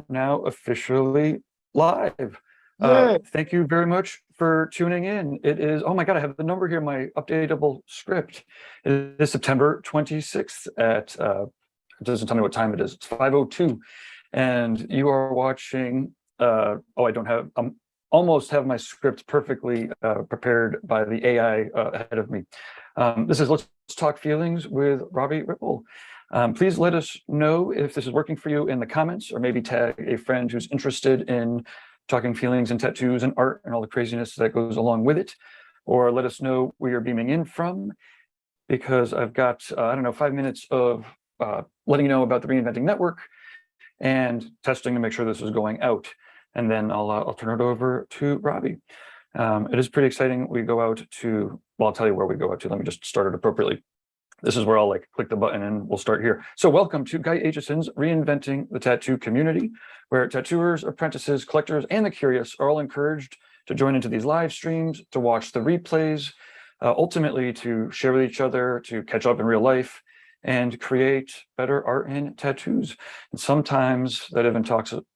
now officially live. Yay. Thank you very much for tuning in. It is, oh my God, I have the number here, my updatable script. It is September 26th at, it doesn't tell me what time it is. It's 5:02. And you are watching, I almost have my script perfectly prepared by the AI ahead of me. This is Let's Talk Feelings with Robbie Ripoll. Please let us know if this is working for you in the comments, or maybe tag a friend who's interested in talking feelings and tattoos and art and all the craziness that goes along with it, or let us know where you're beaming in from, because I've got, 5 minutes of letting you know about the Reinventing Network and testing to make sure this is going out. And then I'll turn it over to Robbie. It is pretty exciting. We go out to, well, I'll tell you where we go out to. Let me just start it appropriately. This is where I'll click the button and we'll start here. So welcome to Guy Aitchison's Reinventing the Tattoo community, where tattooers, apprentices, collectors, and the curious are all encouraged to join into these live streams, to watch the replays, ultimately to share with each other, to catch up in real life, and create better art and tattoos. And sometimes that even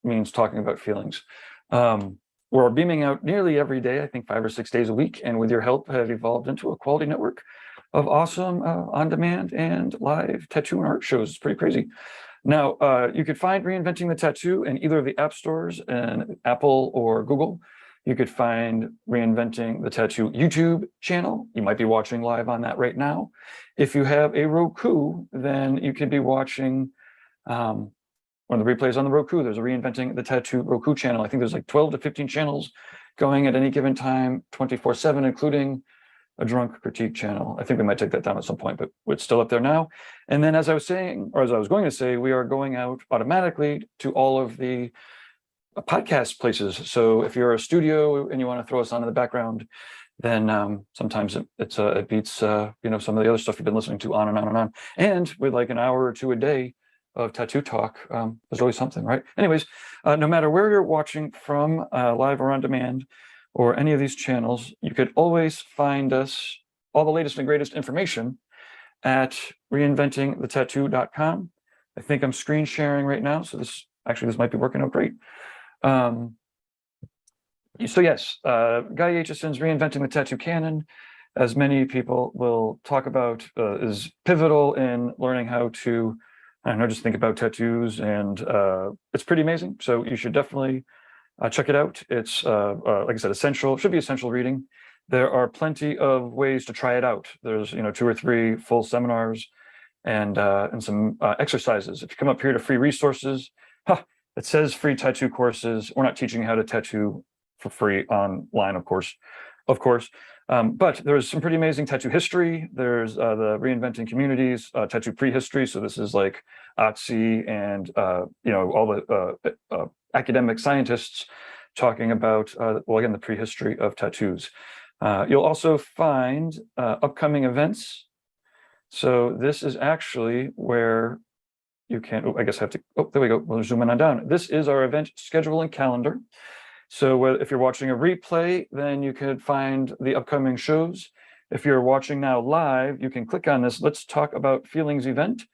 means talking about feelings. We're beaming out nearly every day, I think 5 or 6 days a week, and with your help have evolved into a quality network of awesome on-demand and live tattoo and art shows. It's pretty crazy. Now, you could find Reinventing the Tattoo in either of the app stores, in Apple or Google. You could find Reinventing the Tattoo YouTube channel. You might be watching live on that right now. If you have a Roku, then you could be watching one of the replays on the Roku. There's a Reinventing the Tattoo Roku channel. I think there's like 12 to 15 channels going at any given time, 24/7, including a drunk critique channel. I think we might take that down at some point, but it's still up there now. And then as I was saying, or as I was going to say, we are going out automatically to all of the podcast places. So if you're a studio and you want to throw us on in the background, then sometimes it beats some of the other stuff you've been listening to on and on and on. And with like an hour or two a day of tattoo talk, there's always something, right? Anyways, no matter where you're watching from, live or on demand, or any of these channels, you could always find us, all the latest and greatest information, at reinventingthetattoo.com. I think I'm screen sharing right now, so this might be working out great. So yes, Guy Aitchison's Reinventing the Tattoo canon, as many people will talk about, is pivotal in learning how to, just think about tattoos, and it's pretty amazing. So you should definitely check it out. It's, like I said, should be essential reading. There are plenty of ways to try it out. There's, 2 or 3 full seminars and some exercises. If you come up here to free resources, it says free tattoo courses. We're not teaching how to tattoo for free online, of course. But there's some pretty amazing tattoo history. There's the Reinventing Communities, tattoo prehistory. So this is like Otzi and, all the academic scientists talking about, again, the prehistory of tattoos. You'll also find upcoming events. So this is actually where you can, I guess I have to, there we go. We'll zoom in on down. This is our event schedule and calendar. So if you're watching a replay, then you could find the upcoming shows. If you're watching now live, you can click on this Let's Talk About Feelings event.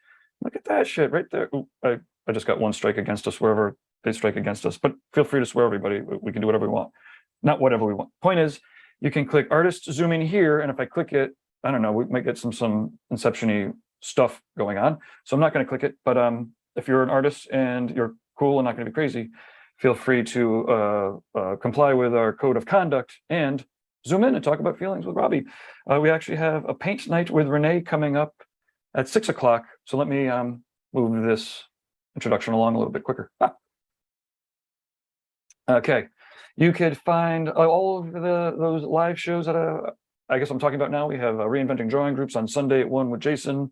Look at that shit right there. Ooh, I just got 1 strike against us wherever they strike against us, but feel free to swear, everybody. We can do whatever we want. Not whatever we want. Point is, you can click artist zoom in here, and if I click it, I don't know, we might get some Inception-y stuff going on. So I'm not going to click it, but if you're an artist and you're cool and not going to be crazy, feel free to comply with our code of conduct and zoom in and talk about feelings with Robbie. We actually have a paint night with Renee coming up at 6 o'clock. So let me move this introduction along a little bit quicker. Okay, you could find all of those live shows that I guess I'm talking about now. We have Reinventing Drawing Groups on Sunday at 1 with Jason.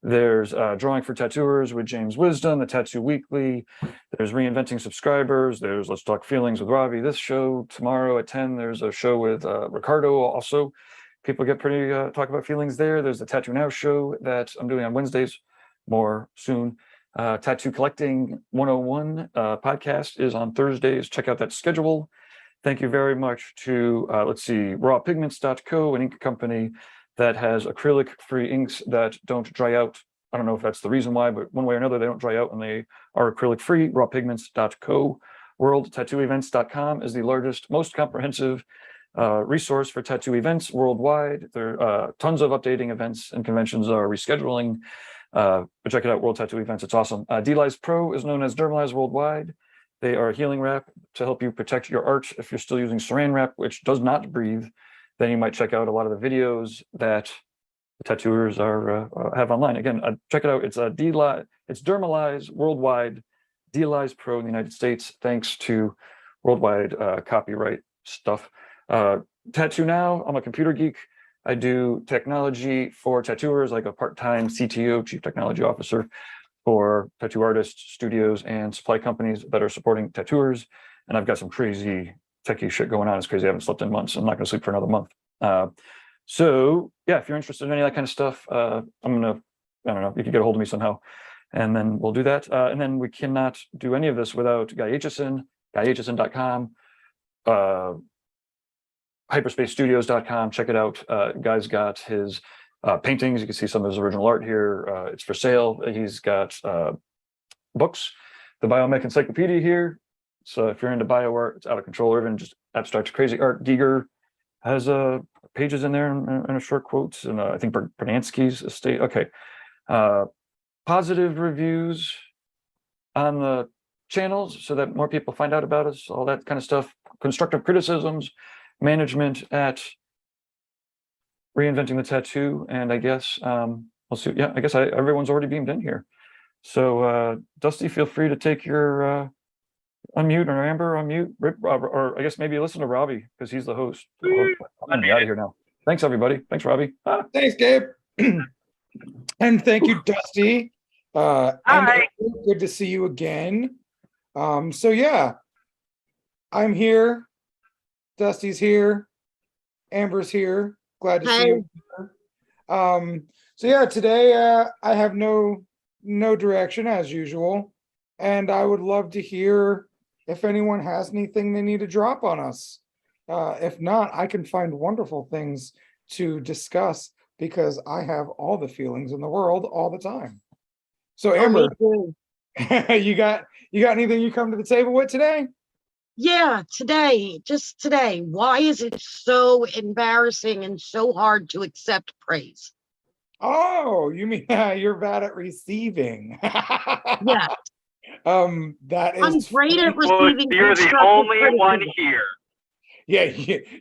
There's Drawing for Tattooers with James Wisdom, the Tattoo Weekly. There's Reinventing Subscribers. There's Let's Talk Feelings with Robbie. This show tomorrow at 10. There's a show with Ricardo also. People get pretty talk about feelings there. There's the Tattoo Now show that I'm doing on Wednesdays, more soon. Tattoo Collecting 101 podcast is on Thursdays. Check out that schedule. Thank you very much to, rawpigments.co, an ink company that has acrylic-free inks that don't dry out I don't know if that's the reason why, but one way or another, they don't dry out and they are acrylic free. Rawpigments.co. Worldtattooevents.com is the largest, most comprehensive resource for tattoo events worldwide. There are tons of updating events and conventions are rescheduling. But check it out, World Tattoo Events. It's awesome. D-Lize Pro is known as Dermalize Worldwide. They are a healing wrap to help you protect your art. If you're still using saran wrap, which does not breathe, then you might check out a lot of the videos that the tattooers have online. Again, check it out. It's Dermalize Worldwide, D-Lize Pro in the United States, thanks to worldwide copyright stuff. Tattoo Now, I'm a computer geek. I do technology for tattooers, like a part-time CTO, Chief Technology Officer, for tattoo artists, studios, and supply companies that are supporting tattooers. And I've got some crazy techie shit going on. It's crazy. I haven't slept in months. I'm not going to sleep for another month. So yeah, if you're interested in any of that kind of stuff, I don't know, you can get a hold of me somehow, and then we'll do that. And then we cannot do any of this without Guy Aitchison, GuyAitchison.com, hyperspacestudios.com. Check it out. Guy's got his paintings. You can see some of his original art here. It's for sale. He's got books, the Biomech Encyclopedia here. So if you're into bio art, it's out of control, or even just abstract crazy art. Giger has pages in there and a short quotes, and I think Bernansky's estate. Okay. Positive reviews on the channels so that more people find out about us, all that kind of stuff. Constructive criticisms, management at Reinventing the Tattoo, and I guess we'll see. Yeah, I guess everyone's already beamed in here. So Dusty, feel free to take your unmute, or Amber unmute, or I guess maybe listen to Robbie because he's the host. I'm gonna be out of here now. Thanks everybody. Thanks Robbie. Thanks Gabe. And thank you Dusty. And good to see you again. So yeah, I'm here. Dusty's here. Amber's here. Glad to see you. So yeah, today I have no direction as usual, and I would love to hear if anyone has anything they need to drop on us. If not, I can find wonderful things to discuss because I have all the feelings in the world all the time. So Amber, you got anything you come to the table with today? Yeah, just today. Why is it so embarrassing and so hard to accept praise? Oh, you mean you're bad at receiving? Yeah. That is. I'm great at receiving. You're the only one here. Yeah,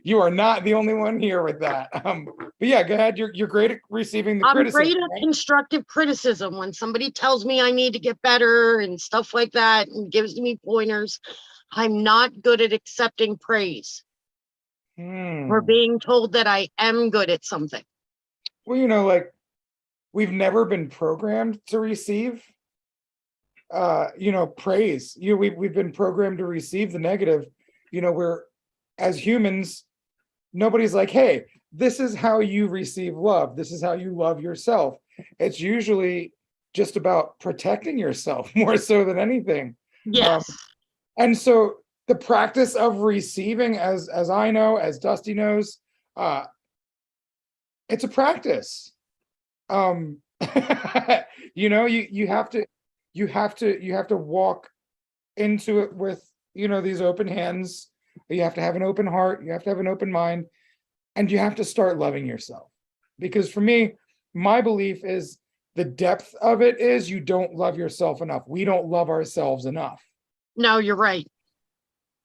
you are not the only one here with that. But yeah, go ahead. You're great at receiving the criticism. I'm great at constructive criticism when somebody tells me I need to get better and stuff like that and gives me pointers. I'm not good at accepting praise or being told that I am good at something. Well, like we've never been programmed to receive, praise. We've been programmed to receive the negative. We're, as humans, nobody's like, hey, this is how you receive love. This is how you love yourself. It's usually just about protecting yourself more so than anything. Yes. And so the practice of receiving, as I know, as Dusty knows, it's a practice. You have to walk into it with, these open hands. You have to have an open heart. You have to have an open mind, and you have to start loving yourself. Because for me, my belief is the depth of it is you don't love yourself enough. We don't love ourselves enough. No, you're right.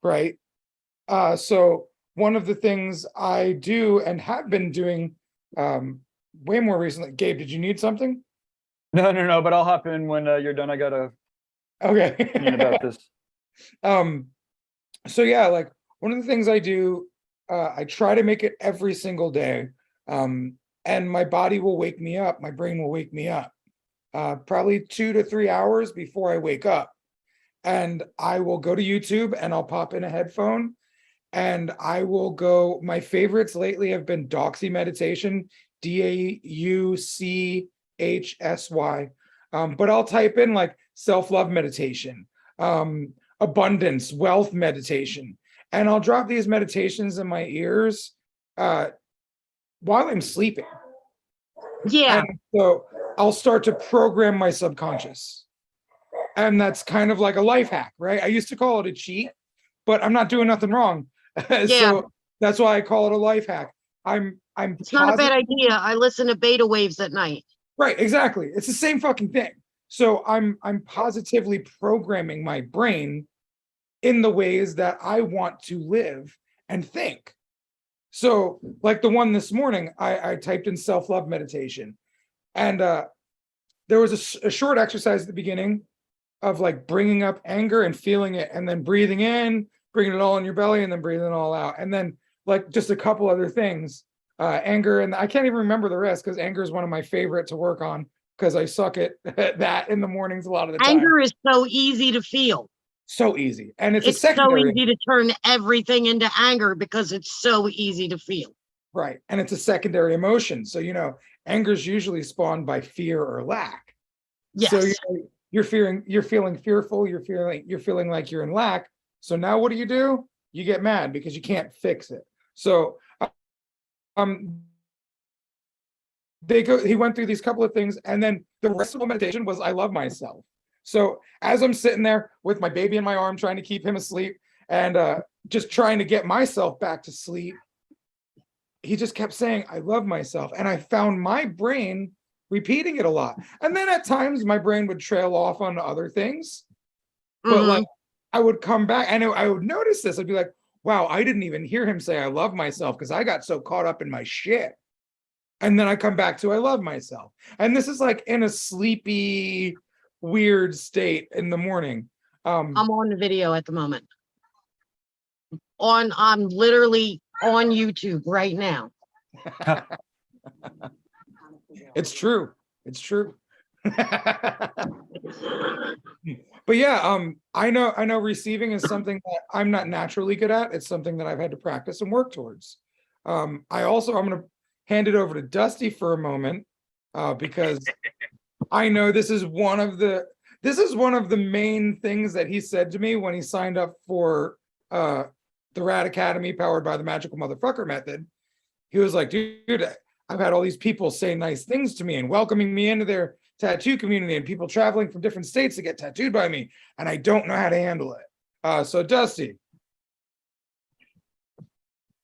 Right. So one of the things I do and have been doing way more recently. Gabe, did you need something? No, but I'll hop in when you're done. I gotta about this. So yeah, like one of the things I do, I try to make it every single day. And my body will wake me up, my brain will wake me up, probably 2 to 3 hours before I wake up. And I will go to YouTube and I'll pop in a headphone and I will go. My favorites lately have been Doxy meditation, Dauchsy. But I'll type in like self-love meditation, abundance, wealth meditation. And I'll drop these meditations in my ears while I'm sleeping. Yeah. And so I'll start to program my subconscious. And that's kind of like a life hack, right? I used to call it a cheat, but I'm not doing nothing wrong. So that's why I call it a life hack. It's not a bad idea. I listen to beta waves at night. Right, exactly. It's the same fucking thing. So I'm positively programming my brain in the ways that I want to live and think. So like the one this morning, I typed in self-love meditation, and there was a short exercise at the beginning of like bringing up anger and feeling it, and then breathing in, bringing it all in your belly, and then breathing it all out. And then like just a couple other things, anger. And I can't even remember the rest because anger is one of my favorite to work on because I suck at that in the mornings a lot of the time. Anger is so easy to feel. So easy. And it's a so secondary. easy to turn everything into anger because it's so easy to feel. Right. And it's a secondary emotion. So, you know, anger is usually spawned by fear or lack. Yes. So you're feeling fearful, you're feeling like you're in lack. So now what do? You get mad because you can't fix it. So he went through these couple of things, and then the rest of the meditation was I love myself. So as I'm sitting there with my baby in my arm, trying to keep him asleep and just trying to get myself back to sleep, he just kept saying, I love myself. And I found my brain repeating it a lot. And then at times my brain would trail off on other things. But like I would come back and I would notice this. I'd be like, wow, I didn't even hear him say I love myself because I got so caught up in my shit. And then I come back to I love myself. And this is like in a sleepy, weird state in the morning. I'm on the video at the moment. I'm literally on YouTube right now. It's true. But yeah, I know receiving is something that I'm not naturally good at. It's something that I've had to practice and work towards. I'm gonna hand it over to Dusty for a moment, because I know this is one of the main things that he said to me when he signed up for the Rad Academy powered by the Magical Motherfucker Method. He was like, dude, I've had all these people say nice things to me and welcoming me into their tattoo community, and people traveling from different states to get tattooed by me, and I don't know how to handle it. So Dusty.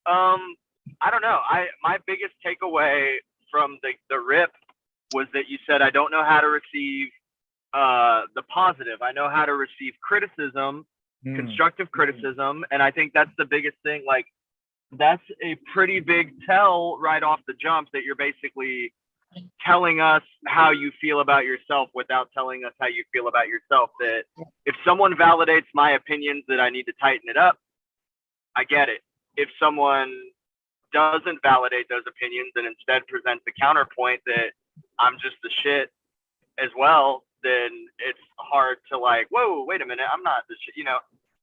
I don't know. My biggest takeaway from the rip was that you said I don't know how to receive the positive. I know how to receive criticism, constructive criticism, and I think that's the biggest thing. Like, that's a pretty big tell right off the jump that you're basically telling us how you feel about yourself without telling us how you feel about yourself. That if someone validates my opinions that I need to tighten it up, I get it. If someone doesn't validate those opinions and instead presents a counterpoint that I'm just the shit as well, then it's hard to like, whoa, wait a minute, I'm not the shit. You know,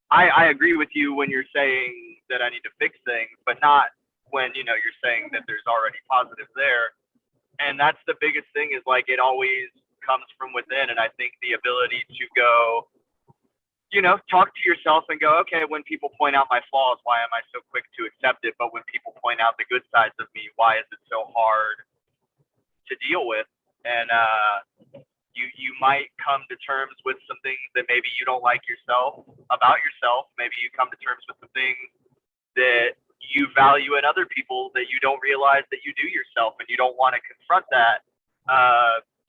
I agree with you when you're saying that I need to fix things, but not when, you know, you're saying that there's already positives there. And that's the biggest thing, is like, it always comes from within. And I think the ability to go, you know, talk to yourself and go, okay, when people point out my flaws, why am I so quick to accept it? But when people point out the good sides of me, why is it so hard to deal with? And you might come to terms with some things that maybe you don't like about yourself. Maybe you come to terms with some things that you value in other people that you don't realize that you do yourself, and you don't want to confront that.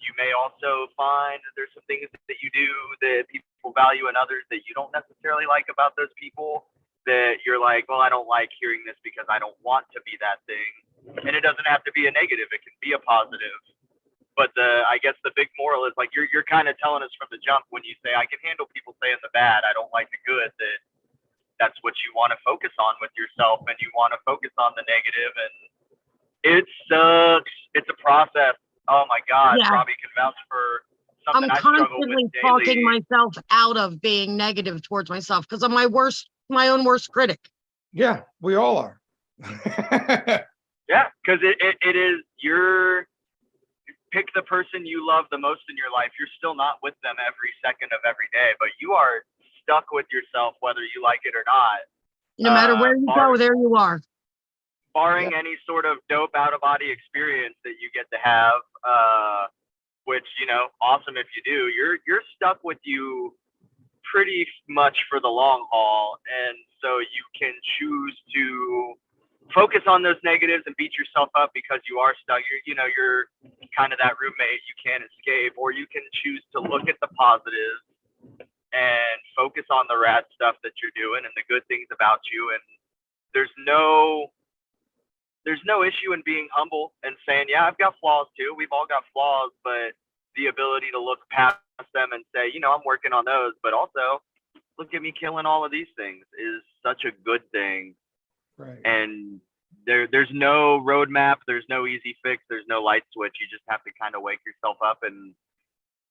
You may also find that there's some things that you do that people value in others that you don't necessarily like about those people, that you're like, well, I don't like hearing this because I don't want to be that thing. And it doesn't have to be a negative. It can be a positive. But I guess the big moral is like, you're kind of telling us from the jump when you say, I can handle people saying the bad, I don't like the good, that's what you want to focus on with yourself, and you want to focus on the negative. And it sucks. It's a process. Oh my God, yeah. Robbie can vouch for something I struggle with daily. I'm constantly talking myself out of being negative towards myself because I'm my own worst critic. Yeah, we all are. Yeah, because it is pick the person you love the most in your life. You're still not with them every second of every day, but you are stuck with yourself whether you like it or not. No matter where you go, there you are. Barring any sort of dope out-of-body experience that you get to have, which, you know, awesome if you do, you're stuck with you pretty much for the long haul. And so you can choose to focus on those negatives and beat yourself up because you are stuck. You're kind of that roommate you can't escape, or you can choose to look at the positives and focus on the rad stuff that you're doing and the good things about you. And there's no issue in being humble and saying, yeah, I've got flaws too. We've all got flaws, but the ability to look past them and say, you know, I'm working on those, but also look at me killing all of these things is such a good thing. Right. And there's no roadmap, there's no easy fix, there's no light switch. You just have to kind of wake yourself up and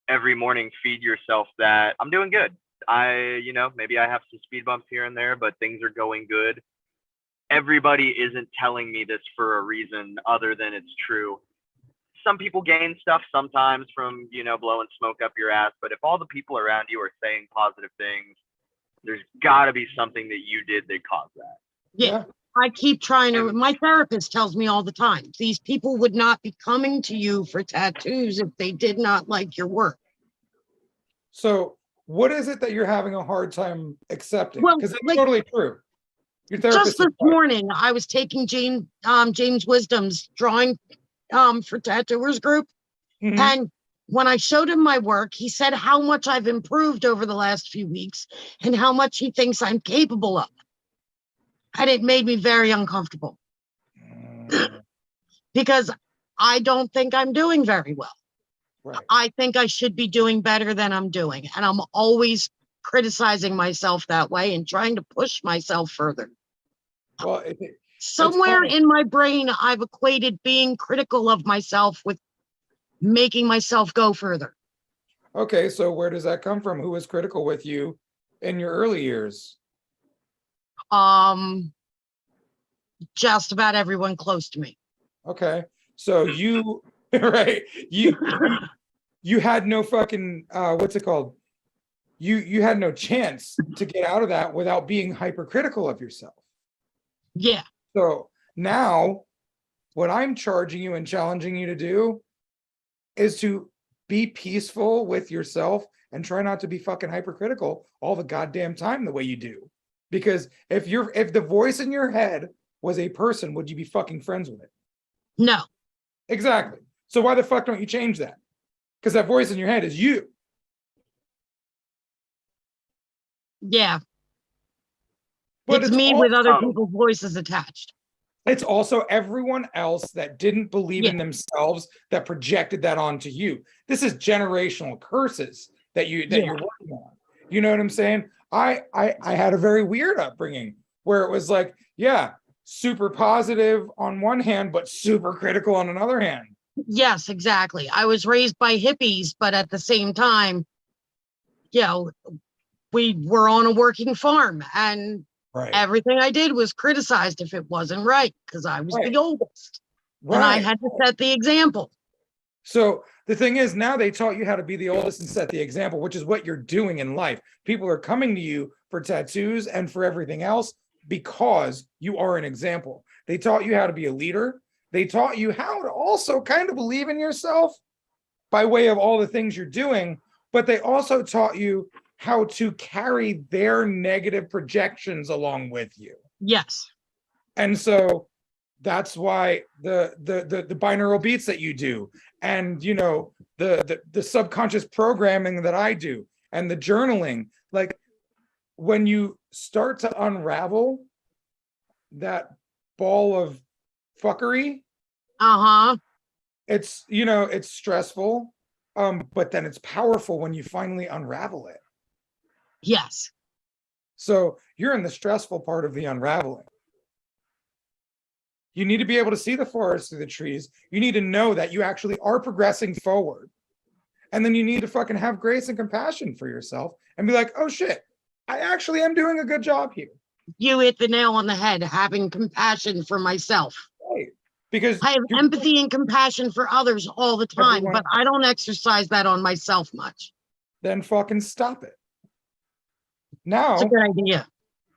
every morning feed yourself that I'm doing good. Maybe I have some speed bumps here and there, but things are going good. Everybody isn't telling me this for a reason other than it's true. Some people gain stuff sometimes from, blowing smoke up your ass, but if all the people around you are saying positive things, there's got to be something that you did that caused that. Yeah. I keep trying to, my therapist tells me all the time, these people would not be coming to you for tattoos if they did not like your work. So what is it that you're having a hard time accepting? Well, Because it's like, totally true. Your therapist just this morning, I was taking James Wisdom's drawing for tattooers group. Mhm. And when I showed him my work, he said how much I've improved over the last few weeks and how much he thinks I'm capable of. And it made me very uncomfortable because I don't think I'm doing very well. Right. I think I should be doing better than I'm doing. And I'm always criticizing myself that way and trying to push myself further. Well, Somewhere in my brain, I've equated being critical of myself with making myself go further. okay, so where does that come from? Who was critical with you in your early years? Just about everyone close to me. Okay, so you right, you had no fucking what's it called? You had no chance to get out of that without being hypercritical of yourself. Yeah. So now what I'm charging you and challenging you to do is to be peaceful with yourself and try not to be fucking hypercritical all the goddamn time the way you do. Because if the voice in your head was a person, would you be fucking friends with it? No. Exactly. So why the fuck don't you change that? Because that voice in your head is you. Yeah. But It's me with other people's voices attached. It's also everyone else that didn't believe in themselves that projected that onto you. This is generational curses that you're working on. You know what I'm saying? I had a very weird upbringing where it was like, yeah, super positive on one hand, but super critical on another hand. Yes, exactly. I was raised by hippies, but at the same time, we were on a working farm and everything I did was criticized if it wasn't right because I was the oldest. And I had to set the example. So the thing is, now they taught you how to be the oldest and set the example, which is what you're doing in life. People are coming to you for tattoos and for everything else because you are an example. They taught you how to be a leader. They taught you how to also kind of believe in yourself by way of all the things you're doing, but they also taught you how to carry their negative projections along with you. Yes. And so that's why the binaural beats that you do, and the subconscious programming that I do, and the journaling, like when you start to unravel that ball of fuckery, it's it's stressful, but then it's powerful when you finally unravel it. Yes. So you're in the stressful part of the unraveling. You need to be able to see the forest through the trees. You need to know that you actually are progressing forward. And then you need to fucking have grace and compassion for yourself and be like, oh shit, I actually am doing a good job here. You hit the nail on the head, having compassion for myself. Right. Because I have empathy and compassion for others all the time, but I don't exercise that on myself much. Then fucking stop it. Now, that's a good idea.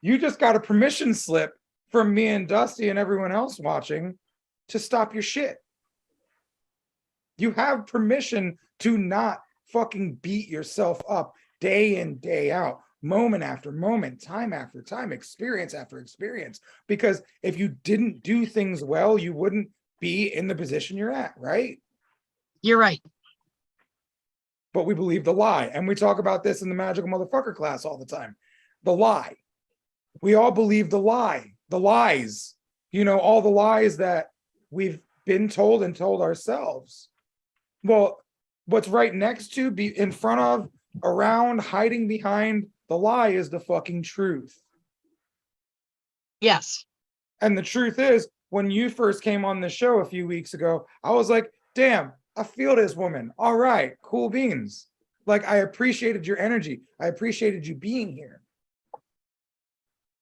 You just got a permission slip from me and Dusty and everyone else watching to stop your shit. You have permission to not fucking beat yourself up day in, day out, moment after moment, time after time, experience after experience. Because if you didn't do things well, you wouldn't be in the position you're at, right? You're right. But we believe the lie. And we talk about this in the Magical Motherfucker class all the time. The lie. We all believe the lie, the lies, all the lies that we've been told and told ourselves. Well, what's right next to, be in front of, around, hiding behind the lie is the fucking truth. Yes. And the truth is, when you first came on the show a few weeks ago, I was like, damn, I feel this woman. All right, cool beans. Like, I appreciated your energy. I appreciated you being here.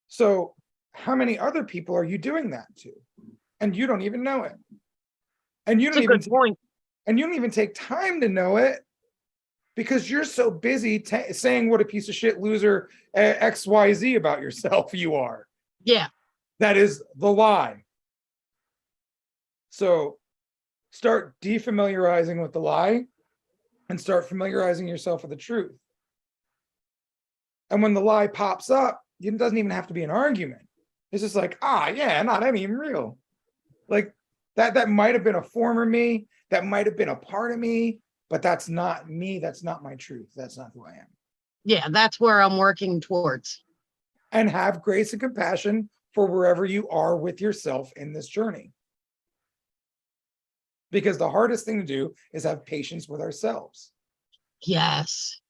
So how many other people are you doing that to? And you don't even know it. And you don't even point. And you don't even take time to know it because you're so busy saying what a piece of shit loser XYZ about yourself you are. Yeah. That is the lie. So start defamiliarizing with the lie and start familiarizing yourself with the truth. And when the lie pops up, it doesn't even have to be an argument. It's just like, yeah, no, that ain't even real. Like that might have been a former me, that might have been a part of me, but that's not me. That's not my truth. That's not who I am. Yeah, that's where I'm working towards. And have grace and compassion for wherever you are with yourself in this journey. Because the hardest thing to do is have patience with ourselves. Yes.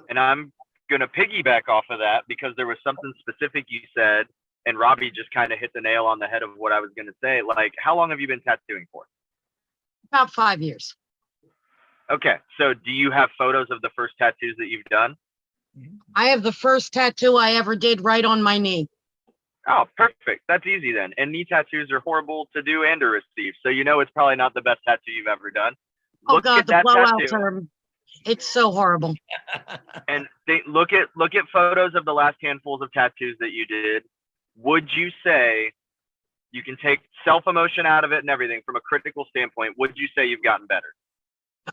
And I'm going to piggyback off of that because there was something specific you said, and Robbie just kind of hit the nail on the head of what I was going to say. Like, how long have you been tattooing for? About 5 years. Okay. So do you have photos of the first tattoos that you've done? I have the first tattoo I ever did right on my knee. Oh, perfect. That's easy then. And knee tattoos are horrible to do and to receive. So it's probably not the best tattoo you've ever done. Oh Look God, at the that blowout tattoo. term. It's so horrible. And look at photos of the last handfuls of tattoos that you did. Would you say, you can take self-emotion out of it and everything from a critical standpoint, would you say you've gotten better?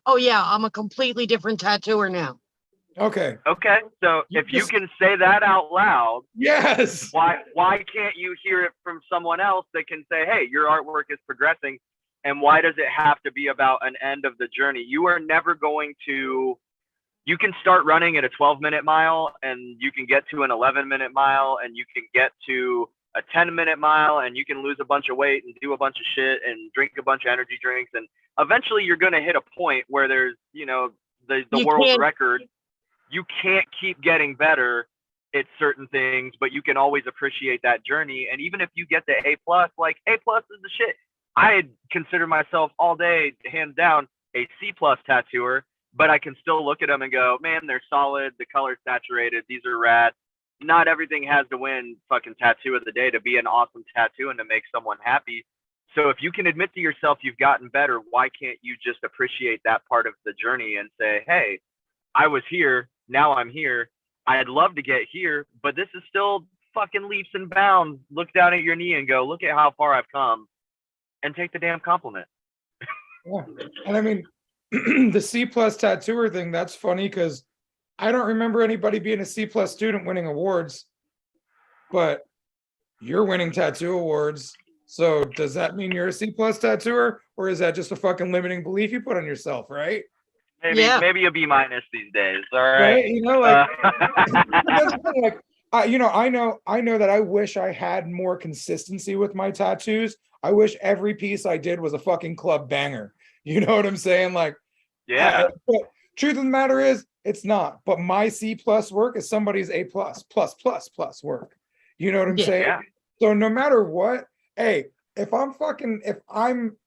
Oh yeah, I'm a completely different tattooer now. Okay. Okay. So if you can say that out loud, yes, why can't you hear it from someone else that can say, hey, your artwork is progressing? And why does it have to be about an end of the journey? You are never going to, you can start running at a 12-minute mile and you can get to an 11-minute mile and you can get to a 10-minute mile and you can lose a bunch of weight and do a bunch of shit and drink a bunch of energy drinks. And eventually you're going to hit a point where there's, the world record. You can't keep getting better at certain things, but you can always appreciate that journey. And even if you get the A+, like A+ is the shit. I consider myself all day, hands down, a C+ tattooer, but I can still look at them and go, man, they're solid. The color's saturated. These are rad. Not everything has to win fucking tattoo of the day to be an awesome tattoo and to make someone happy. So if you can admit to yourself you've gotten better, why can't you just appreciate that part of the journey and say, hey, I was here. Now I'm here. I'd love to get here, but this is still fucking leaps and bounds. Look down at your knee and go, look at how far I've come, and take the damn compliment. Yeah. And I mean, the C+ tattooer thing, that's funny because I don't remember anybody being a C+ student winning awards, but you're winning tattoo awards. So does that mean you're a C+ tattooer, or is that just a fucking limiting belief you put on yourself, right? Maybe a B- these days. All right. I know that I wish I had more consistency with my tattoos. I wish every piece I did was a fucking club banger. You know what I'm saying? Like, yeah. But truth of the matter is, it's not. But my C+ work is somebody's A++ work. You know what I'm saying? Yeah. So no matter what, hey, if I'm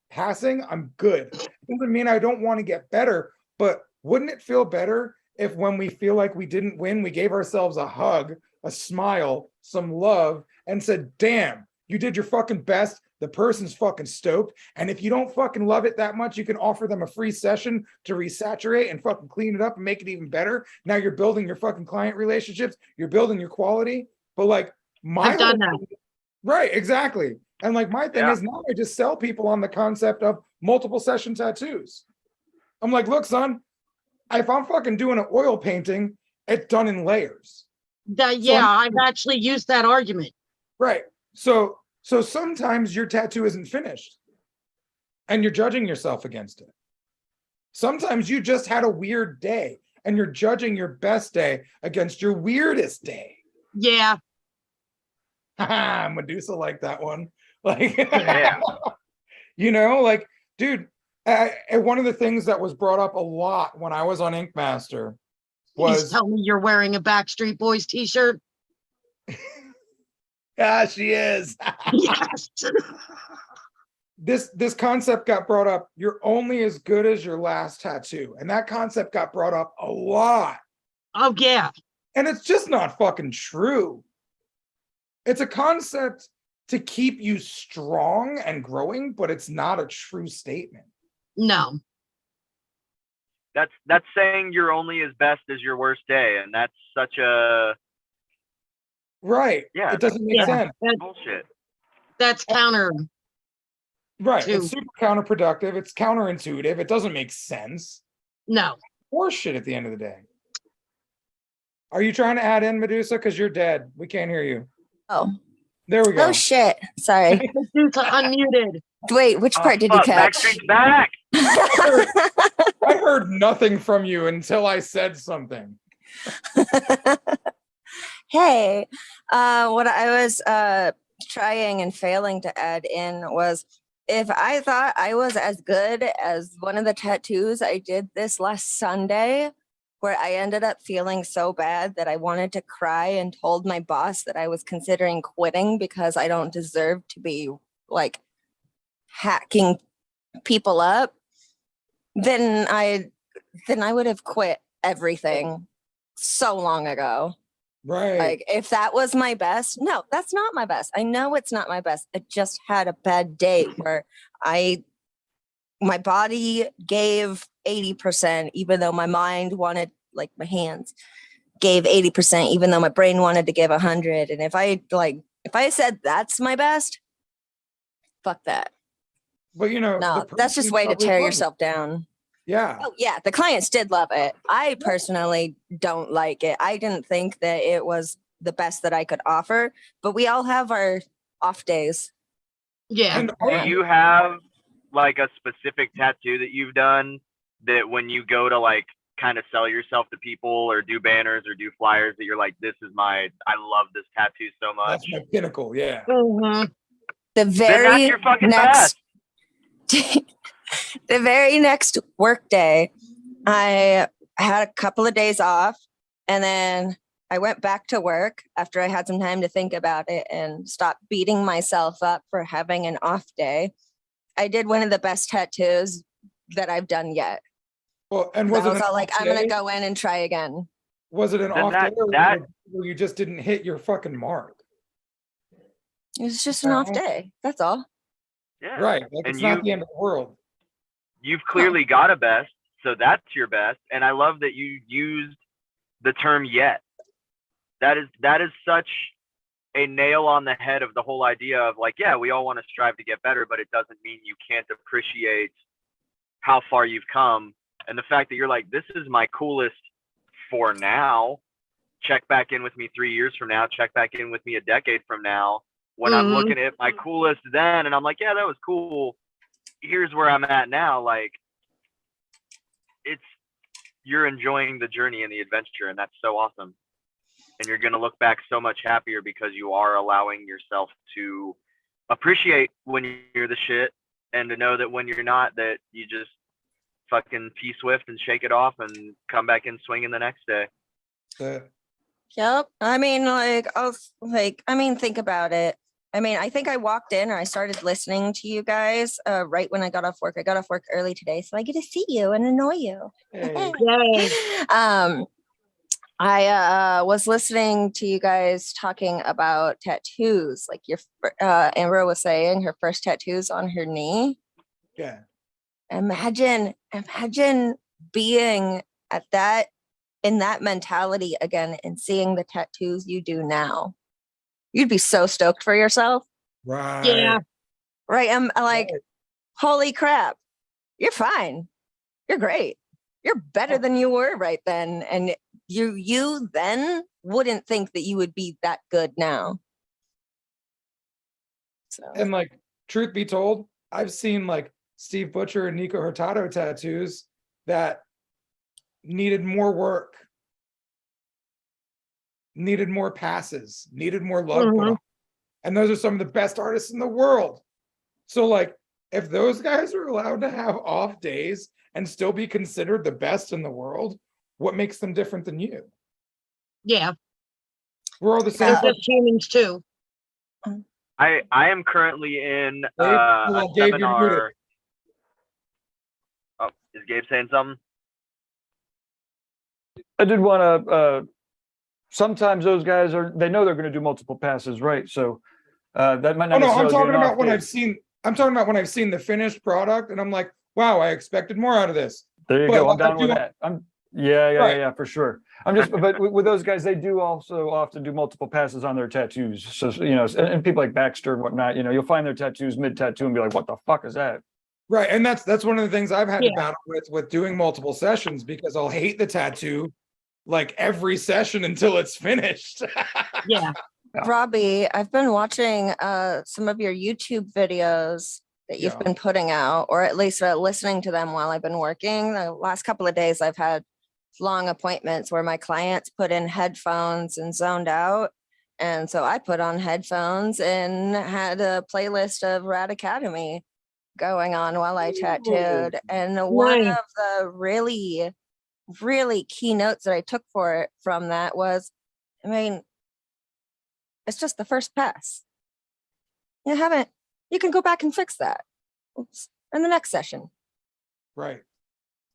passing, I'm good. Doesn't mean I don't want to get better. But wouldn't it feel better if when we feel like we didn't win, we gave ourselves a hug, a smile, some love, and said, damn, you did your fucking best. The person's fucking stoked. And if you don't fucking love it that much, you can offer them a free session to resaturate and fucking clean it up and make it even better. Now you're building your fucking client relationships. You're building your quality. But like, I've done that. Right, exactly. And like my thing is now I just sell people on the concept of multiple session tattoos. I'm like, look, son, if I'm fucking doing an oil painting, it's done in layers. I've actually used that argument. Right. So sometimes your tattoo isn't finished and you're judging yourself against it. Sometimes you just had a weird day and you're judging your best day against your weirdest day. Yeah. Medusa liked that one. Like, Yeah. you know, like, dude, one of the things that was brought up a lot when I was on Ink Master Please was, tell me you're wearing a Backstreet Boys t-shirt. yeah, she is. Yes. This concept got brought up. You're only as good as your last tattoo. And that concept got brought up a lot. Oh, yeah. And it's just not fucking true. It's a concept to keep you strong and growing, but it's not a true statement. No. That's saying you're only as best as your worst day, and that's such a Right. Yeah. It doesn't make sense. bullshit. That's counter. Right. to- It's super counterproductive. It's counterintuitive. It doesn't make sense. No. Horseshit at the end of the day. Are you trying to add in, Medusa? Because you're dead. We can't hear you. Oh. There we go. Oh shit. Sorry. Medusa unmuted. Wait, which part did you Fuck, catch? Backstreet's back. I heard nothing from you until I said something. Hey, what I was trying and failing to add in was if I thought I was as good as one of the tattoos I did this last Sunday, where I ended up feeling so bad that I wanted to cry and told my boss that I was considering quitting because I don't deserve to be like hacking people up, then I would have quit everything so long ago. Right. Like if that was my best, no, that's not my best. I know it's not my best. I just had a bad day where my body gave 80%, even though my mind wanted, like my hands gave 80%, even though my brain wanted to give 100. And if I said that's my best, fuck that. But you know, No, the that's just person way to probably tear loved it. yourself down. Yeah. Oh yeah, the clients did love it. I personally don't like it. I didn't think that it was the best that I could offer, but we all have our off days. Yeah. And Do you have like a specific tattoo that you've done that when you go to like kind of sell yourself to people or do banners or do flyers that you're like, I love this tattoo so much? that's my pinnacle. Yeah. Mhm. The Then that's very your fucking next best. the very next work day, I had a couple of days off and then I went back to work after I had some time to think about it and stopped beating myself up for having an off day. I did one of the best tattoos that I've done yet. Well, and I was it was an all like, off I'm gonna day? go in and try again. Was it an Then off that- day or that- where you just didn't hit your fucking mark? It was just an off No. day. That's all. Yeah. Right. Like And it's not the end of the world. You've clearly got a best, so that's your best. And I love that you used the term yet. That is such a nail on the head of the whole idea of like, yeah, we all want to strive to get better, but it doesn't mean you can't appreciate how far you've come. And the fact that you're like, this is my coolest for now. Check back in with me 3 years from now. Check back in with me a decade from now. When I'm looking at my coolest then, and I'm like, yeah, that was cool. Here's where I'm at now. Like, you're enjoying the journey and the adventure, and that's so awesome. And you're going to look back so much happier because you are allowing yourself to appreciate when you're the shit and to know that when you're not, that you just fucking pee swift and shake it off and come back in swinging the next day. Yep. I mean, think about it. I mean, I think I walked in or I started listening to you guys right when I got off work. I got off work early today, so I get to see you and annoy you. Hey. Yay. I was listening to you guys talking about tattoos, like Amber was saying her first tattoo's on her knee. Yeah. Imagine being in that mentality again and seeing the tattoos you do now. You'd be so stoked for yourself. Right. Yeah. right? I'm like, Right. holy crap, you're fine. You're great. You're better than you were right then. And you then wouldn't think that you would be that good now. So And like, truth be told, I've seen like Steve Butcher and Nico Hurtado tattoos that needed more work, needed more passes, needed more love put on. And those are some of the best artists in the world. So like, if those guys are allowed to have off days and still be considered the best in the world, what makes them different than you? Yeah, We're all the same. they're fucking- just humans too. I am currently in Dave, a hold on, Dave, you're muted. seminar. Oh, is Gabe saying something? I did want to, sometimes those guys they know they're going to do multiple passes, right? So that might Oh not no, I'm necessarily be talking an about off when day. I'm talking about when I've seen the finished product and I'm like, wow, I expected more out of this. There you But go. I'm like, down with that. Yeah, Right. for sure. I'm just, but with those guys, they do also often do multiple passes on their tattoos. So, you know, and people like Baxter and whatnot, you know, you'll find their tattoos mid-tattoo and be like, what the fuck is that? Right, and that's one of the things I've had to Yeah. battle with doing multiple sessions, because I'll hate the tattoo like every session until it's finished. Yeah. Yeah. Robbie, I've been watching some of your YouTube videos that you've Yeah. been putting out, or at least listening to them while I've been working. The last couple of days, I've had long appointments where my clients put in headphones and zoned out. And so I put on headphones and had a playlist of Rad Academy going on while I tattooed. And one Nice. of the really, really key notes that I took from that was, I mean, it's just the first pass. You can go back and fix that. Oops. In the next session. Right.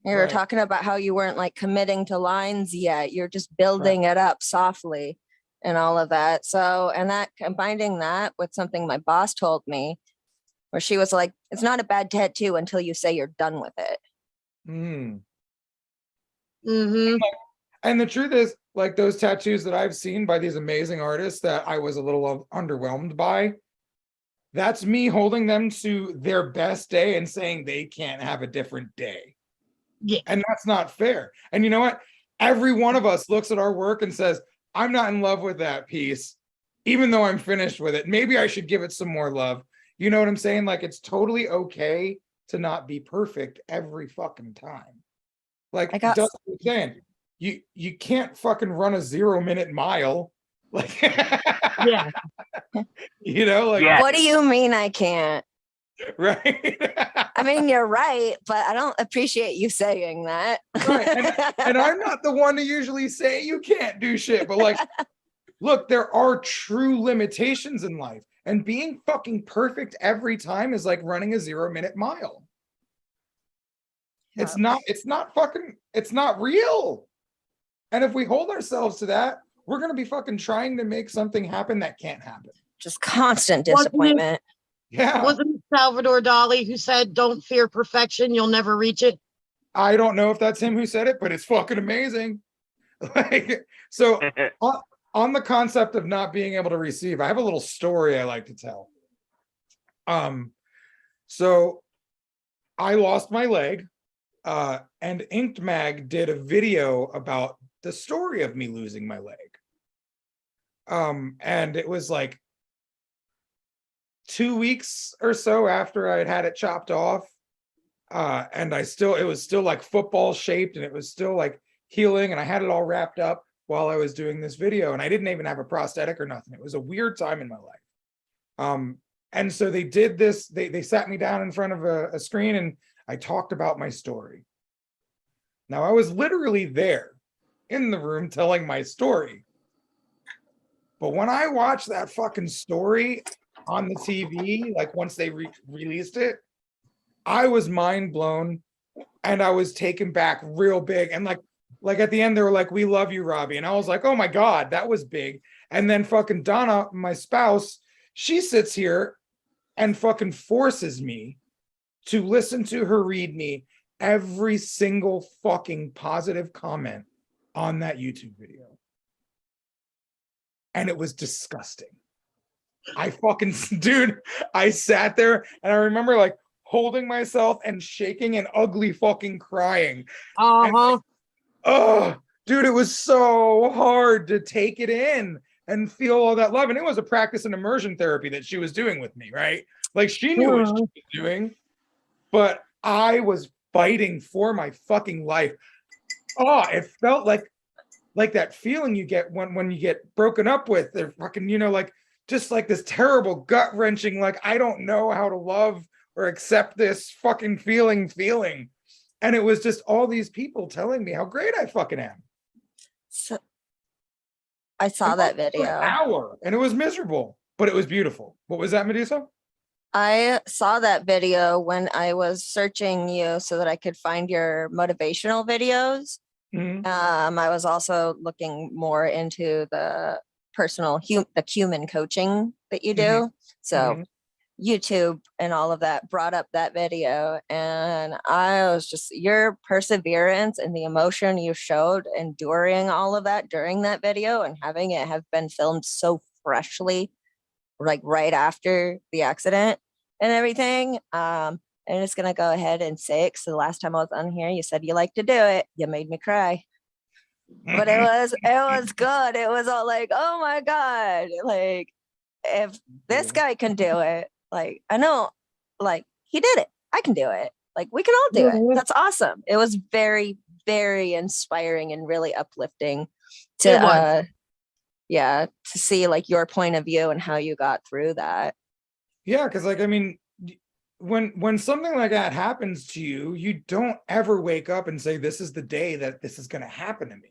You were Right. talking about how you weren't like committing to lines yet. You're just building it up softly and all of that. So, and that combining that with something my boss told me, where she was like, it's not a bad tattoo until you say you're done with it. Mm. Mm-hmm. And the truth is, like those tattoos that I've seen by these amazing artists that I was a little underwhelmed by, that's me holding them to their best day and saying they can't have a different day. Yeah. And that's not fair. And you know what? Every one of us looks at our work and says, I'm not in love with that piece, even though I'm finished with it. Maybe I should give it some more love. You know what I'm saying? Like, it's totally okay to not be perfect every fucking time. Like I got- Dustin was saying, you can't fucking run a 0-minute mile. Like, Yeah. you know, like, Yeah. What do you mean I can't? right. I mean, you're right, but I don't appreciate you saying that. Right, and I'm not the one to usually say you can't do shit, but like, look, there are true limitations in life, and being fucking perfect every time is like running a 0-minute mile. It's not real. And if we hold ourselves to that, we're gonna be fucking trying to make something happen that can't happen. Just constant Wasn't it- disappointment. Yeah. Wasn't it Salvador Dali who said, don't fear perfection, you'll never reach it? I don't know if that's him who said it, but it's fucking amazing. Like, so on the concept of not being able to receive, I have a little story I like to tell. So I lost my leg, and Inked Mag did a video about the story of me losing my leg. And it was like 2 weeks or so after I had it chopped off. And it was still like football shaped, and it was still like healing, and I had it all wrapped up while I was doing this video, and I didn't even have a prosthetic or nothing. It was a weird time in my life. And so they did this, they sat me down in front of a screen, and I talked about my story. Now I was literally there in the room telling my story. But when I watched that fucking story on the TV, like once they released it, I was mind blown, and I was taken back real big. And like at the end, they were like, "We love you, Robbie." And I was like, "Oh my God, that was big." And then fucking Donna, my spouse, she sits here and fucking forces me to listen to her read me every single fucking positive comment on that YouTube video. And it was disgusting. Dude, I sat there and I remember like holding myself and shaking and ugly fucking crying. Uh-huh. Oh, dude, it was so hard to take it in and feel all that love. And it was a practice in immersion therapy that she was doing with me, right? Like she knew what she was doing, but I was fighting for my fucking life. Oh, it felt like that feeling you get when you get broken up with. They're fucking, like just like this terrible gut wrenching, like I don't know how to love or accept this fucking feeling. And it was just all these people telling me how great I fucking am. So I saw that video. An hour, and it was miserable, but it was beautiful. What was that, Medusa? I saw that video when I was searching you so that I could find your motivational videos. Mhm. I was also looking more into the the human coaching that you do. So YouTube and all of that brought up that video, and I was just, your perseverance and the emotion you showed enduring all of that during that video and having it have been filmed so freshly, like right after the accident and everything. I'm just gonna go ahead and say it because the last time I was on here, you said you like to do it. You made me cry. But it was good. It was all like, oh my God, like if this guy can do it, like I know, like he did it, I can do it. Like we can all do it. That's awesome. It was very, very inspiring and really uplifting to to see like your point of view and how you got through that. Yeah, because like I mean, when something like that happens to you, you don't ever wake up and say, this is the day that this is going to happen to me.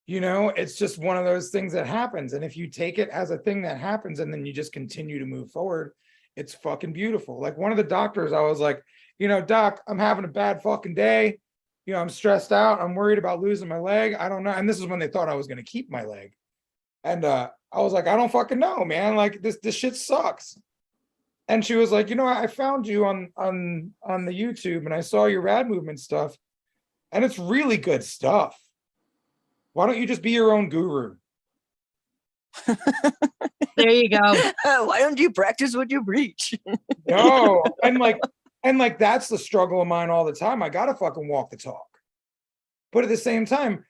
It's just one of those things that happens. And if you take it as a thing that happens and then you just continue to move forward, it's fucking beautiful. Like one of the doctors, I was like, doc, I'm having a bad fucking day. I'm stressed out. I'm worried about losing my leg. I don't know. And this is when they thought I was going to keep my leg. And I was like, I don't fucking know, man. Like this shit sucks. And she was like, I found you on the YouTube and I saw your rad movement stuff and it's really good stuff. Why don't you just be your own guru? There you go. Why don't you practice what you preach? No, and like that's the struggle of mine all the time. I gotta fucking walk the talk. But at the same time,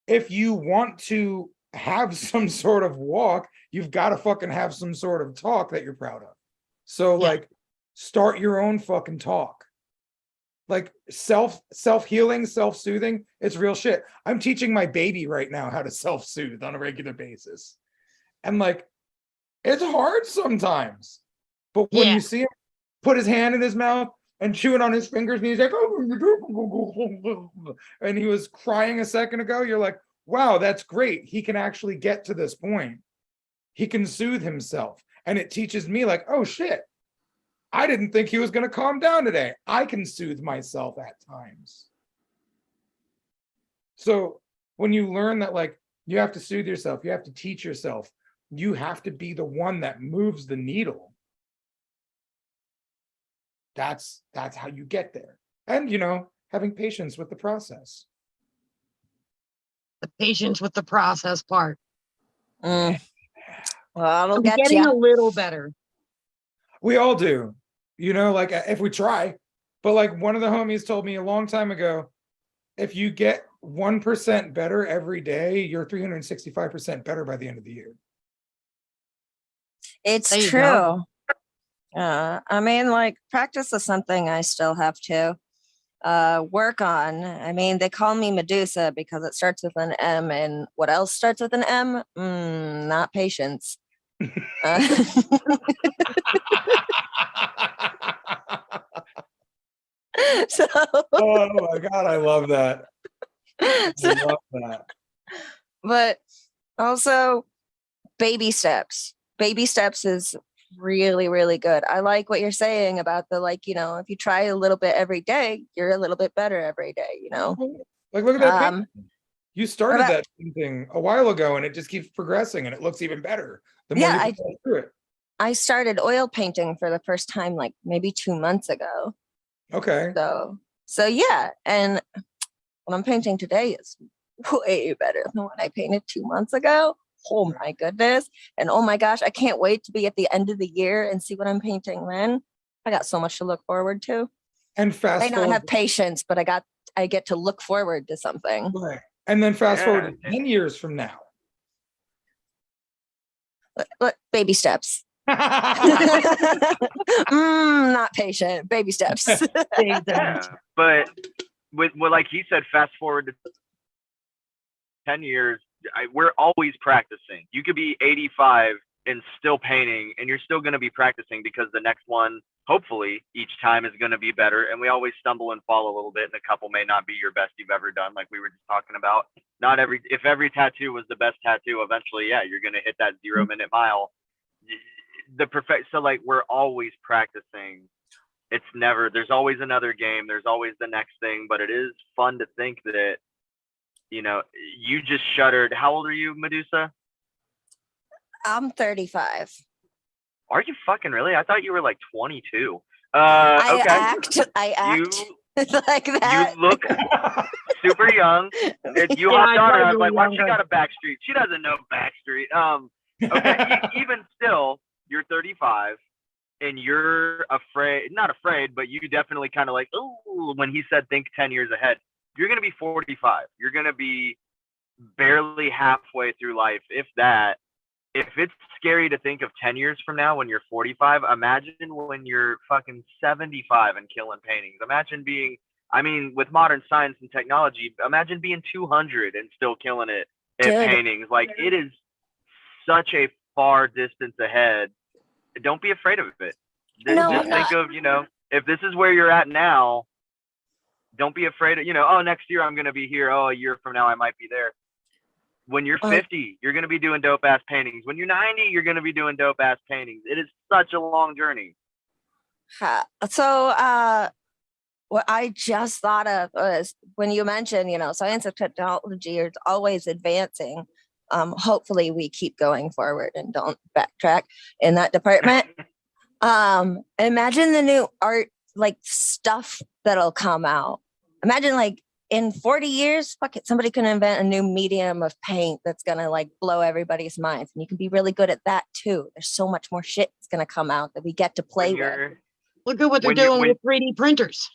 if you want to have some sort of walk, you've got to fucking have some sort of talk that you're proud of. So like start your own fucking talk. Like self-healing, self-soothing, it's real shit. I'm teaching my baby right now how to self-soothe on a regular basis. And like, it's hard sometimes. But when you see him put his hand in his mouth and chewing on his fingers, and he's like, and he was crying a second ago, you're like, wow, that's great. He can actually get to this point. He can soothe himself. And it teaches me like, oh shit, I didn't think he was going to calm down today. I can soothe myself at times. So when you learn that, like, you have to soothe yourself, you have to teach yourself, you have to be the one that moves the needle. That's how you get there. And, having patience with the process. The patience with the process part. Well, I'm getting a little better. We all do, like if we try. But like one of the homies told me a long time ago, if you get 1% better every day, you're 365% better by the end of the year. It's true. I mean, like practice is something I still have to work on. I mean, they call me Medusa because it starts with an M, and what else starts with an M? Not patience. So, oh my God, I love that. I love that. But also baby steps. Baby steps is really, really good. I like what you're saying about the, like, if you try a little bit every day, you're a little bit better every day, Like, look at that painting. You started that thing a while ago and it just keeps progressing and it looks even better the more you go through it. I started oil painting for the first time like maybe 2 months ago. Okay. So yeah, and what I'm painting today is way better than what I painted 2 months ago. oh my goodness. And oh my gosh, I can't wait to be at the end of the year and see what I'm painting then. I got so much to look forward to. And I fast may not forward, have patience, but I get to look forward to something. right. And then fast forward Yeah. to 10 years from now. Look, baby steps. Not patient. Baby steps. Yeah. But with like he said, fast forward to 10 years, we're always practicing. You could be 85 and still painting, and you're still going to be practicing because the next one, hopefully, each time is going to be better. And we always stumble and fall a little bit, and a couple may not be your best you've ever done, like we were just talking about. If every tattoo was the best tattoo, eventually, yeah, you're going to hit that 0-minute mile. So like we're always practicing. It's never, there's always another game, there's always the next thing, but it is fun to think that, you know, you just shuddered. How old are you, Medusa? I'm 35. Are you fucking really? I thought you were like 22. I Okay. act like that. You look super young. If you Yeah, hopped on her, I was you're like, why she younger. got a backstreet? She doesn't know backstreet. Okay, even still, you're 35 and you're not afraid, but you definitely kind of like, oh, when he said think 10 years ahead, you're going to be 45. You're going to be barely halfway through life, if that. If it's scary to think of 10 years from now when you're 45, imagine when you're fucking 75 and killing paintings. Imagine with modern science and technology, imagine being 200 and still killing it at Dude. paintings. Like, it is such a far distance ahead. Don't be afraid of it. No, Just I'm think of, if this is where you're at now, don't be afraid of, oh, next year I'm going to be here. Oh, a year from now I might be there. When you're 50, you're going to be doing dope ass paintings. When you're 90, you're going to be doing dope ass paintings. It is such a long journey. So what I just thought of was when you mentioned, science and technology is always advancing. Hopefully we keep going forward and don't backtrack in that department. Imagine the new art, like stuff that'll come out. Imagine like in 40 years, fuck it, somebody can invent a new medium of paint that's gonna like blow everybody's minds, and you can be really good at that too. There's so much more shit that's gonna come out that we get to play with. Look at what they're doing with 3D printers.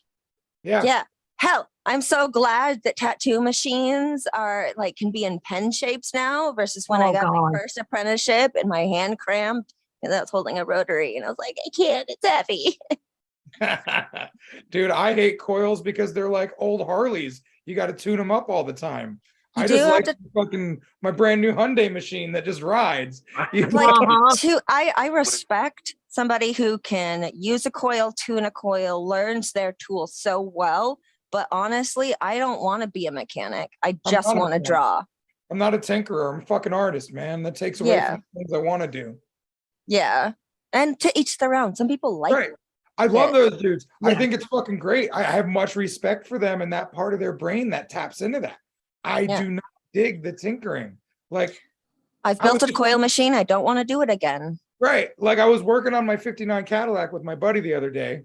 Yeah. Hell, I'm so glad that tattoo machines are like can be in pen shapes now versus when I got my first apprenticeship and my hand cramped and I was holding a rotary and I was like, I can't, it's heavy. Dude, I hate coils because they're like old Harleys. You got to tune them up all the time. You I do just have like to- fucking my brand new Hyundai machine that just rides. I respect somebody who can use a coil, tune a coil, learns their tool so well. But honestly, I don't want to be a mechanic. I just want to draw. I'm not a tinkerer. I'm a fucking artist, man. That takes away from the things I want to do. Yeah. And to each their own. Some people like it. I love those dudes. Yeah. I think it's fucking great. I have much respect for them and that part of their brain that taps into that. I do not dig the tinkering. Like, I've built a coil machine. I don't want to do it again. Right. Like I was working on my 59 Cadillac with my buddy the other day.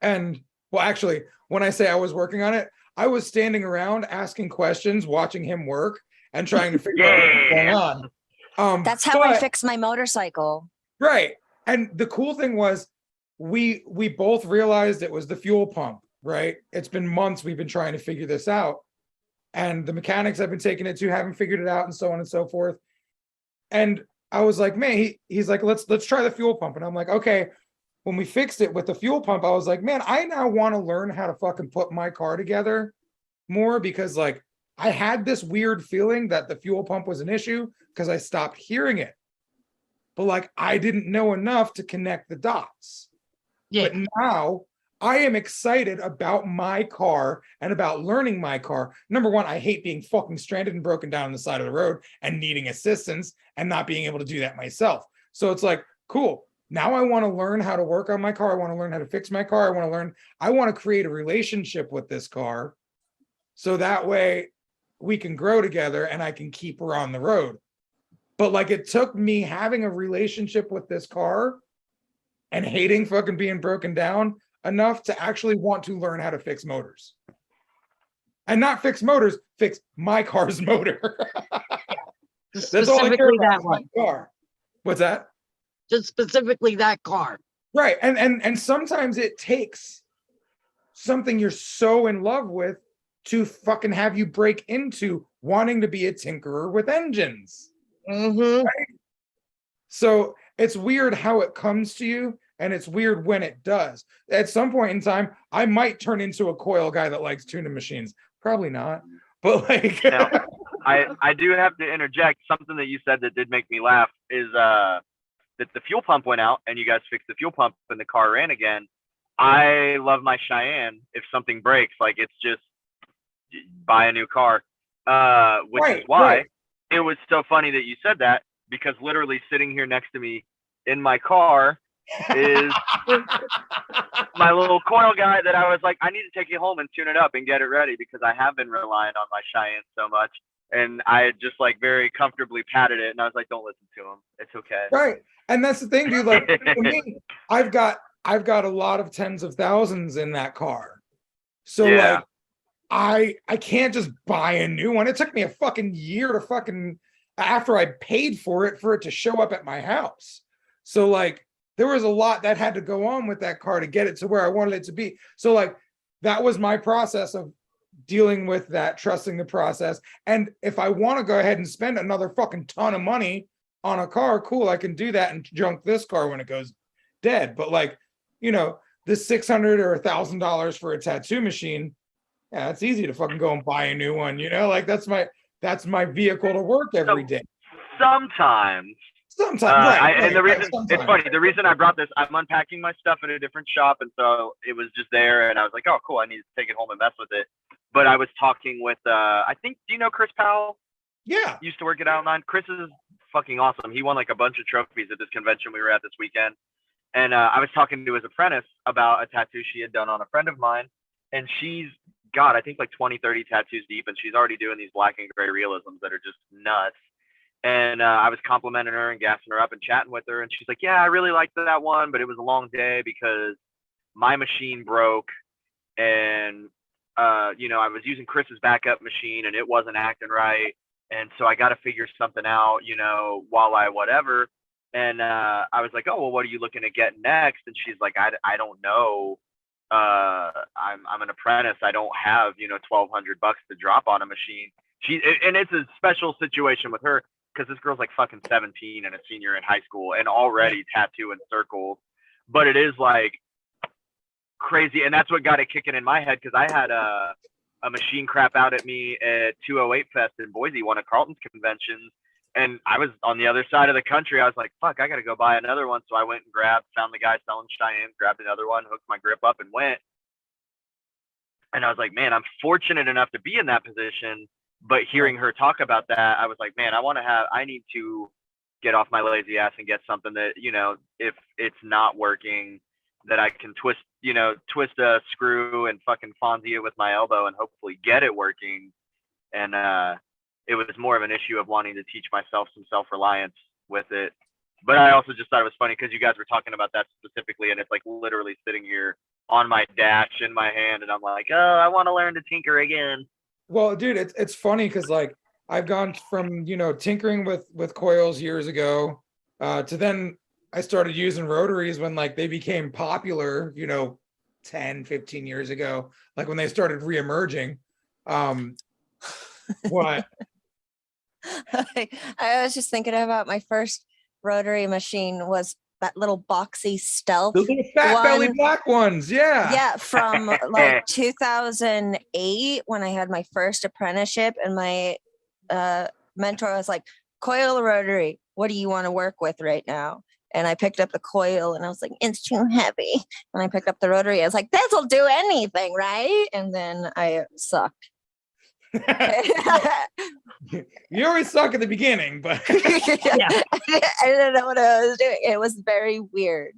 And well, actually, when I say I was working on it, I was standing around asking questions, watching him work and trying to figure out what's going on. That's how I fix my motorcycle. Right. And the cool thing was we both realized it was the fuel pump, right? It's been months we've been trying to figure this out. And the mechanics I've been taking it to haven't figured it out and so on and so forth. And I was like, man, he's like, let's try the fuel pump. And I'm like, okay. When we fixed it with the fuel pump, I was like, man, I now want to learn how to fucking put my car together more because like I had this weird feeling that the fuel pump was an issue because I stopped hearing it. But like I didn't know enough to connect the dots. Yeah. But now I am excited about my car and about learning my car. Number one, I hate being fucking stranded and broken down on the side of the road and needing assistance and not being able to do that myself. So it's like, cool. Now I want to learn how to work on my car. I want to learn how to fix my car. I want to create a relationship with this car. So that way we can grow together and I can keep her on the road. But like it took me having a relationship with this car and hating fucking being broken down enough to actually want to learn how to fix motors. And not fix motors, fix my car's motor. That's all I care Specifically about that is my one. car. What's that? Just specifically that car. Right. And sometimes it takes something you're so in love with to fucking have you break into wanting to be a tinkerer with engines. Mm-hmm. Right? So it's weird how it comes to you, and it's weird when it does. At some point in time, I might turn into a coil guy that likes tuning machines. Probably not, but like. Now, I do have to interject. Something that you said that did make me laugh is that the fuel pump went out and you guys fixed the fuel pump and the car ran again. I love my Cheyenne. If something breaks, like, it's just buy a new car, which is why it was so funny that you said that, because literally sitting here next to me in my car is my little coil guy that I was like, I need to take it home and tune it up and get it ready, because I have been relying on my Cheyenne so much. And I had just like very comfortably patted it, and I was like, don't listen to him. It's okay. Right. And that's the thing, dude. Like, for me, I've got a lot of tens of thousands in that car. So Yeah. like I can't just buy a new one. It took me a fucking year to fucking, after I paid for it to show up at my house. So like there was a lot that had to go on with that car to get it to where I wanted it to be. So like that was my process of dealing with that, trusting the process. And if I want to go ahead and spend another fucking ton of money on a car, cool, I can do that and junk this car when it goes dead. But like, you know, this $600 or $1,000 for a tattoo machine, yeah, it's easy to fucking go and buy a new one, you know? Like that's my vehicle to work every day. Sometimes. And the reason it's funny, the reason I brought this, I'm unpacking my stuff in a different shop, and so it was just there, and I was like, oh, cool, I need to take it home and mess with it. But I was talking with, I think, do you know Chris Powell? Yeah. Used to work at Outline. Chris is fucking awesome. He won like a bunch of trophies at this convention we were at this weekend. And I was talking to his apprentice about a tattoo she had done on a friend of mine. And she's got, I think, like 20, 30 tattoos deep. And she's already doing these black and gray realisms that are just nuts. And I was complimenting her and gassing her up and chatting with her. And she's like, yeah, I really liked that one, but it was a long day because my machine broke. And, you know, I was using Chris's backup machine and it wasn't acting right. And so I got to figure something out, you know, while I whatever. And I was like, oh, well, what are you looking to get next? And she's like, I don't know. I'm an apprentice. I don't have, you know, $1,200 to drop on a machine. And it's a special situation with her because this girl's like fucking 17 and a senior in high school and already tattooing circles. But it is like crazy. And that's what got it kicking in my head, because I had a machine crap out at me at 208 Fest in Boise, one of Carlton's conventions. And I was on the other side of the country. I was like, fuck, I got to go buy another one. So I went and found the guy selling Cheyenne, grabbed another one, hooked my grip up and went. And I was like, man, I'm fortunate enough to be in that position. But hearing her talk about that, I was like, man, I need to get off my lazy ass and get something that, you know, if it's not working, that I can twist a screw and fucking Fonzie it with my elbow and hopefully get it working. And it was more of an issue of wanting to teach myself some self-reliance with it. But I also just thought it was funny because you guys were talking about that specifically, and it's like literally sitting here on my dash in my hand, and I'm like, oh, I want to learn to tinker again. Well, dude, it's funny because like I've gone from, you know, tinkering with coils years ago to then I started using rotaries when like they became popular, you know, 10, 15 years ago, like when they started reemerging. What? I was just thinking about my first rotary machine was that little boxy Stealth. The little fat belly black ones, yeah. Yeah, from like 2008 when I had my first apprenticeship, and my mentor was like, coil rotary, what do you want to work with right now? And I picked up the coil and I was like, it's too heavy. And I picked up the rotary. I was like, this'll do anything, right? And then I sucked. You always suck at the beginning, but yeah. I didn't know what I was doing. It was very weird.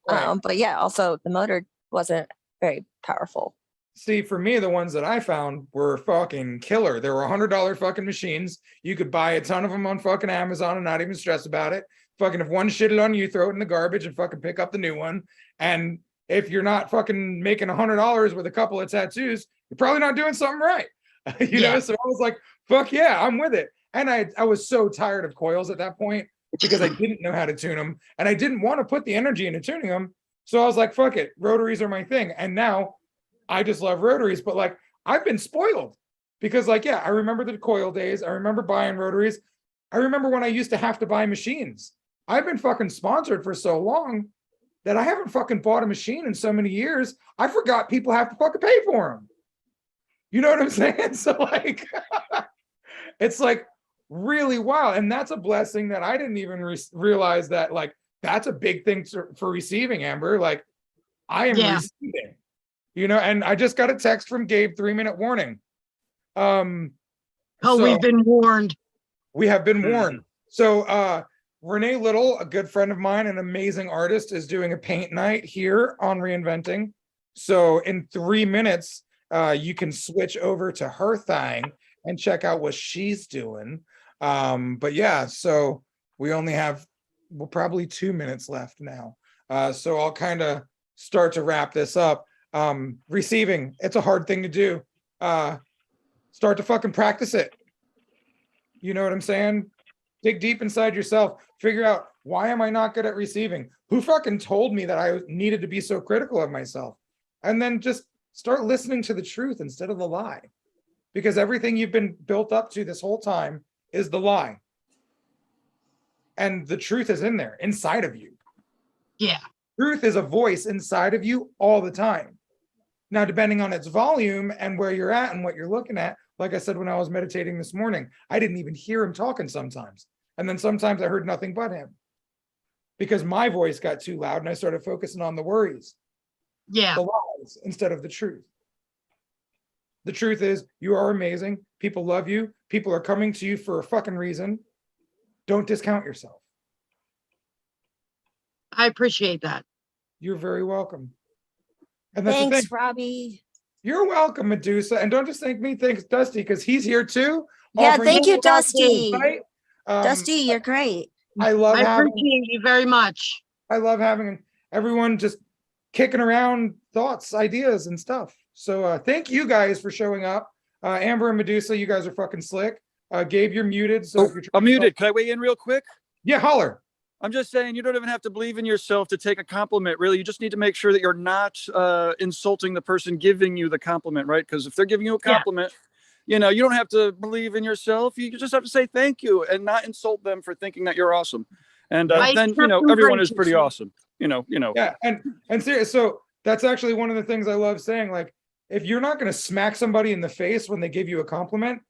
Right. But yeah, also the motor wasn't very powerful. See, for me, the ones that I found were fucking killer. They were $100 fucking machines. You could buy a ton of them on fucking Amazon and not even stress about it. Fucking if one shitted on you, throw it in the garbage and fucking pick up the new one. And if you're not fucking making $100 with a couple of tattoos, you're probably not doing something right. You know, so I was like, fuck yeah, I'm with it. And I was so tired of coils at that point because I didn't know how to tune them and I didn't want to put the energy into tuning them. So I was like, fuck it, rotaries are my thing. And now I just love rotaries, but like I've been spoiled because like, yeah, I remember the coil days. I remember buying rotaries. I remember when I used to have to buy machines. I've been fucking sponsored for so long that I haven't fucking bought a machine in so many years. I forgot people have to fucking pay for them. You know what I'm saying? So like, it's like really wild. And that's a blessing that I didn't even realize that like, that's a big thing for receiving, Amber. Like I am receiving, you know, and I just got a text from Gabe, 3-minute warning. So we've been warned. We have been warned. So Renee Little, a good friend of mine, an amazing artist, is doing a paint night here on Reinventing. So in 3 minutes, you can switch over to her thing and check out what she's doing. But yeah, so we only have probably 2 minutes left now. So I'll kind of start to wrap this up. Receiving, it's a hard thing to do. Start to fucking practice it. You know what I'm saying? Dig deep inside yourself. Figure out, why am I not good at receiving? Who fucking told me that I needed to be so critical of myself? And then just start listening to the truth instead of the lie. Because everything you've been built up to this whole time is the lie. And the truth is in there, inside of you. Yeah. Truth is a voice inside of you all the time. Now, depending on its volume and where you're at and what you're looking at, like I said, when I was meditating this morning, I didn't even hear him talking sometimes. And then sometimes I heard nothing but him because my voice got too loud and I started focusing on the worries. Yeah. The lies instead of the truth. The truth is you are amazing. People love you. People are coming to you for a fucking reason. Don't discount yourself. I appreciate that. You're very welcome. And that's the Thanks, thing. Robbie. You're welcome, Medusa. And don't just thank me, thanks Dusty, because he's here too. Yeah, offering thank you, his Dusty. insight. Dusty, you're great. I love I having appreciate you very much. I love having everyone just kicking around thoughts, ideas, and stuff. So thank you guys for showing up. Amber and Medusa, you guys are fucking slick. Gabe, you're muted. So if you're I'm muted. Can I weigh in real quick? Yeah, holler. I'm just saying you don't even have to believe in yourself to take a compliment, really. You just need to make sure that you're not insulting the person giving you the compliment, right? Because if they're giving you a compliment, you know, you don't have to believe in yourself. You just have to say thank you and not insult them for thinking that you're awesome. And then, you know, everyone is pretty awesome, you know. Yeah, and serious. So that's actually one of the things I love saying. Like, if you're not going to smack somebody in the face when they give you a compliment,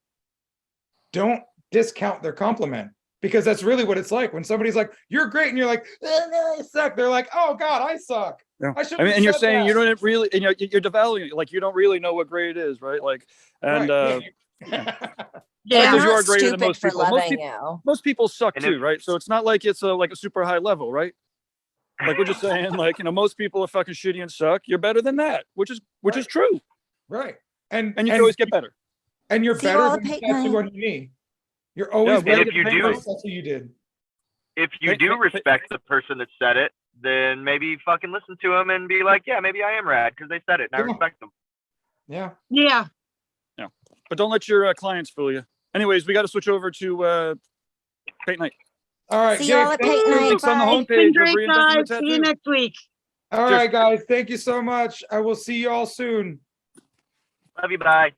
don't discount their compliment. Because that's really what it's like when somebody's like, "You're great," and you're like, "No, I suck." They're like, "Oh God, I suck." Yeah. I mean, and you're saying you don't really, and you're devaluing, like you don't really know what great is, right? Like, and because you are greater than most people. Most people suck too, right? So it's not like it's like a super high level, right? Like we're just saying, like, you know, most people are fucking shitty and suck. You're better than that, which is true, right? And you can always get better. And you're better than the tattoo on your knee. You're always better than that's what you did. If you do respect the person that said it, then maybe fucking listen to them and be like, yeah, maybe I am rad because they said it and I respect them. Yeah. Yeah. Yeah. But don't let your clients fool you. Anyways, we got to switch over to paint night. All right. See you all at paint night. Links on the homepage. Great, guys. See you next week. All right, guys. Thank you so much. I will see you all soon. Love you. Bye.